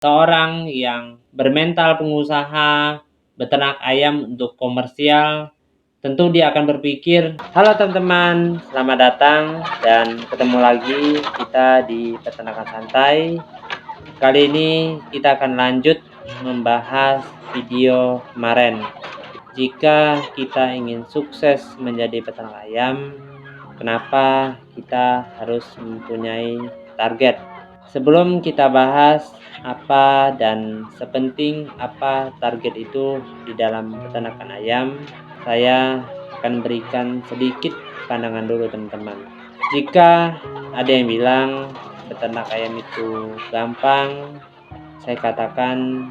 Seorang yang bermental pengusaha beternak ayam untuk komersial, tentu dia akan berpikir, halo teman-teman, selamat datang dan ketemu lagi kita di Peternakan Santai. Kali ini kita akan lanjut membahas video kemarin. Jika kita ingin sukses menjadi peternak ayam, kenapa kita harus mempunyai target? Sebelum kita bahas apa dan sepenting apa target itu di dalam peternakan ayam, saya akan berikan sedikit pandangan dulu teman-teman. Jika ada yang bilang beternak ayam itu gampang, saya katakan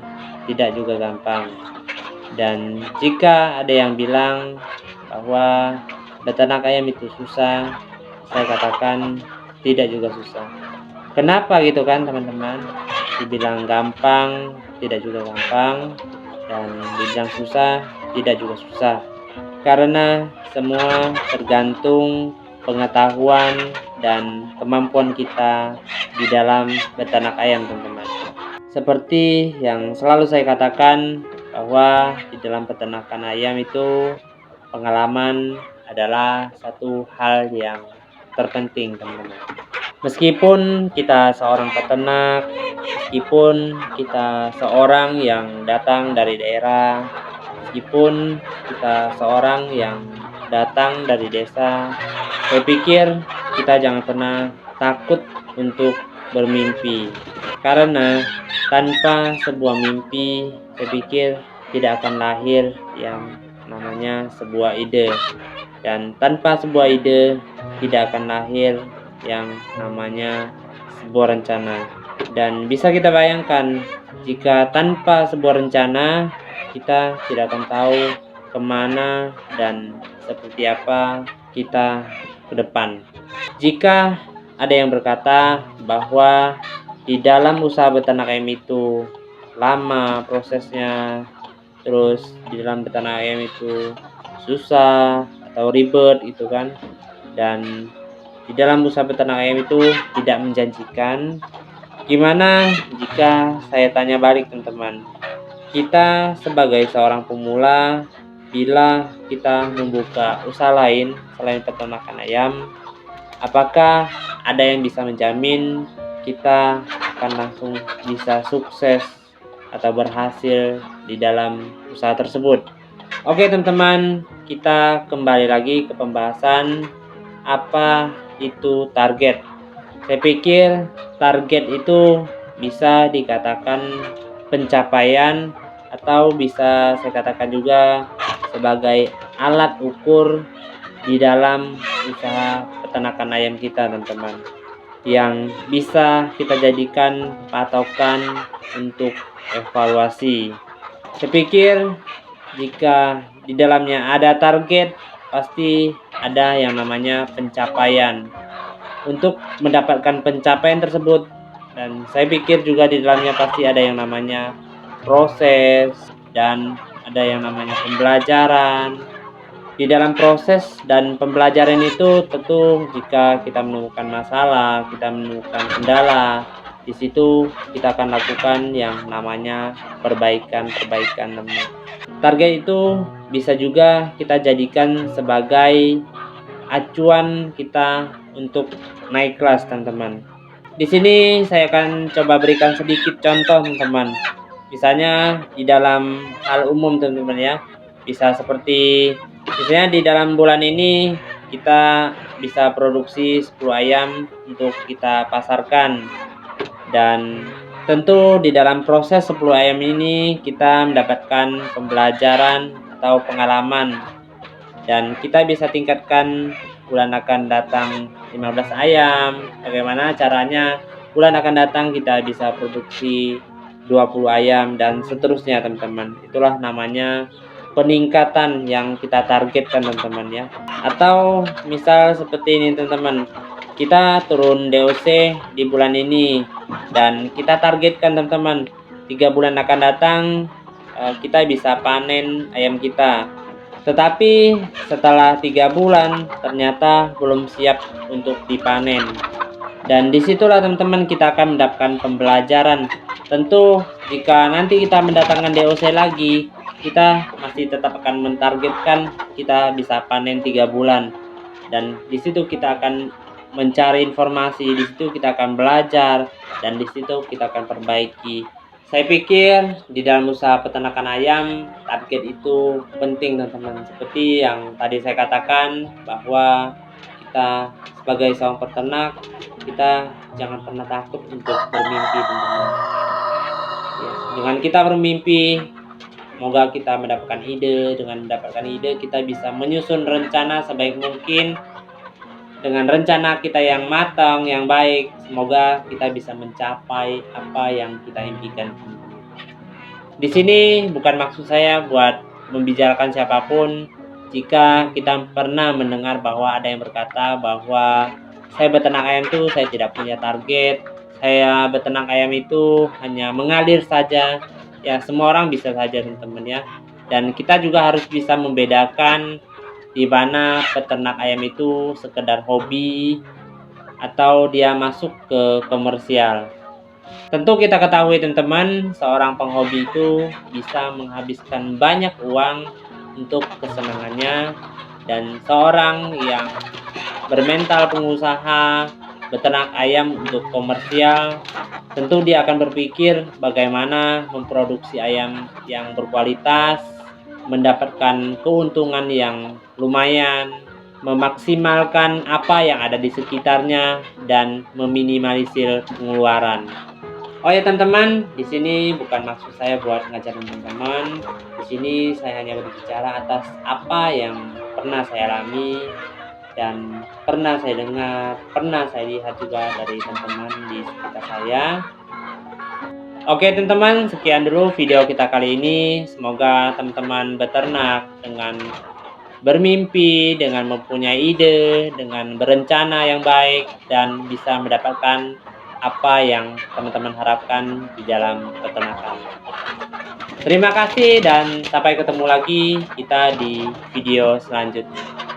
tidak juga gampang. Dan jika ada yang bilang bahwa beternak ayam itu susah, saya katakan tidak juga susah. Kenapa gitu kan teman-teman? Dibilang gampang, tidak juga gampang, dan dibilang susah, tidak juga susah. Karena semua tergantung pengetahuan dan kemampuan kita di dalam beternak ayam teman-teman. Seperti yang selalu saya katakan bahwa di dalam peternakan ayam itu pengalaman adalah satu hal yang terpenting teman-teman. Meskipun kita seorang peternak, meskipun kita seorang yang datang dari daerah, meskipun kita seorang yang datang dari desa, saya pikir kita jangan pernah takut untuk bermimpi. Karena tanpa sebuah mimpi, saya pikir tidak akan lahir yang namanya sebuah ide. Dan tanpa sebuah ide, tidak akan lahir yang namanya sebuah rencana. Dan bisa kita bayangkan, jika tanpa sebuah rencana, kita tidak akan tahu kemana dan seperti apa kita ke depan. Jika ada yang berkata bahwa di dalam usaha beternak ayam itu lama prosesnya, terus di dalam beternak ayam itu susah atau ribet gitu kan, dan di dalam usaha beternak ayam itu tidak menjanjikan. Gimana jika saya tanya balik teman-teman? Kita sebagai seorang pemula, bila kita membuka usaha lain selain peternakan ayam, apakah ada yang bisa menjamin kita akan langsung bisa sukses atau berhasil di dalam usaha tersebut? Oke teman-teman, kita kembali lagi ke pembahasan apa itu target. Saya pikir target itu bisa dikatakan pencapaian atau bisa saya katakan juga sebagai alat ukur di dalam usaha peternakan ayam kita teman-teman, yang bisa kita jadikan patokan untuk evaluasi. Saya pikir jika di dalamnya ada target, pasti ada yang namanya pencapaian. Untuk mendapatkan pencapaian tersebut, dan saya pikir juga di dalamnya pasti ada yang namanya proses dan ada yang namanya pembelajaran. Di dalam proses dan pembelajaran itu tentu jika kita menemukan masalah, kita menemukan kendala, di situ kita akan lakukan yang namanya perbaikan. Target itu bisa juga kita jadikan sebagai acuan kita untuk naik kelas teman-teman. Di sini saya akan coba berikan sedikit contoh teman-teman. Misalnya di dalam hal umum teman-teman ya. Bisa seperti misalnya di dalam bulan ini kita bisa produksi 10 ayam untuk kita pasarkan. Dan tentu di dalam proses 10 ayam ini kita mendapatkan pembelajaran atau pengalaman, dan kita bisa tingkatkan bulan akan datang 15 ayam. Bagaimana caranya bulan akan datang kita bisa produksi 20 ayam dan seterusnya teman-teman. Itulah namanya peningkatan yang kita targetkan teman-teman ya. Atau misal seperti ini teman-teman, kita turun DOC di bulan ini dan kita targetkan teman-teman 3 bulan akan datang kita bisa panen ayam kita. Tetapi setelah 3 bulan ternyata belum siap untuk dipanen. Dan disitulah teman-teman kita akan mendapatkan pembelajaran. Tentu jika nanti kita mendatangkan DOC lagi, kita masih tetap akan mentargetkan kita bisa panen 3 bulan. Dan disitu kita akan mencari informasi, disitu kita akan belajar, dan disitu kita akan perbaiki. Saya pikir di dalam usaha peternakan ayam, target itu penting teman-teman. Seperti yang tadi saya katakan, bahwa kita sebagai seorang peternak, kita jangan pernah takut untuk bermimpi teman-teman. Ya, dengan kita bermimpi, semoga kita mendapatkan ide. Dengan mendapatkan ide, kita bisa menyusun rencana sebaik mungkin. Dengan rencana kita yang matang, yang baik, semoga kita bisa mencapai apa yang kita impikan. Di sini bukan maksud saya buat membicarakan siapapun. Jika kita pernah mendengar bahwa ada yang berkata bahwa saya beternak ayam itu saya tidak punya target, saya beternak ayam itu hanya mengalir saja. Ya, semua orang bisa saja teman-teman ya. Dan kita juga harus bisa membedakan di mana peternak ayam itu sekedar hobi atau dia masuk ke komersial. Tentu kita ketahui teman-teman, seorang penghobi itu bisa menghabiskan banyak uang untuk kesenangannya, dan seorang yang bermental pengusaha beternak ayam untuk komersial, tentu dia akan berpikir bagaimana memproduksi ayam yang berkualitas, mendapatkan keuntungan yang lumayan, memaksimalkan apa yang ada di sekitarnya, dan meminimalisir pengeluaran. Oh ya teman-teman, di sini bukan maksud saya buat ngajarin teman-teman. Di sini saya hanya berbicara atas apa yang pernah saya alami dan pernah saya dengar, pernah saya lihat juga dari teman-teman di sekitar saya. Oke teman-teman, sekian dulu video kita kali ini. Semoga teman-teman beternak dengan bermimpi, dengan mempunyai ide, dengan berencana yang baik, dan bisa mendapatkan apa yang teman-teman harapkan di dalam peternakan. Terima kasih dan sampai ketemu lagi kita di video selanjutnya.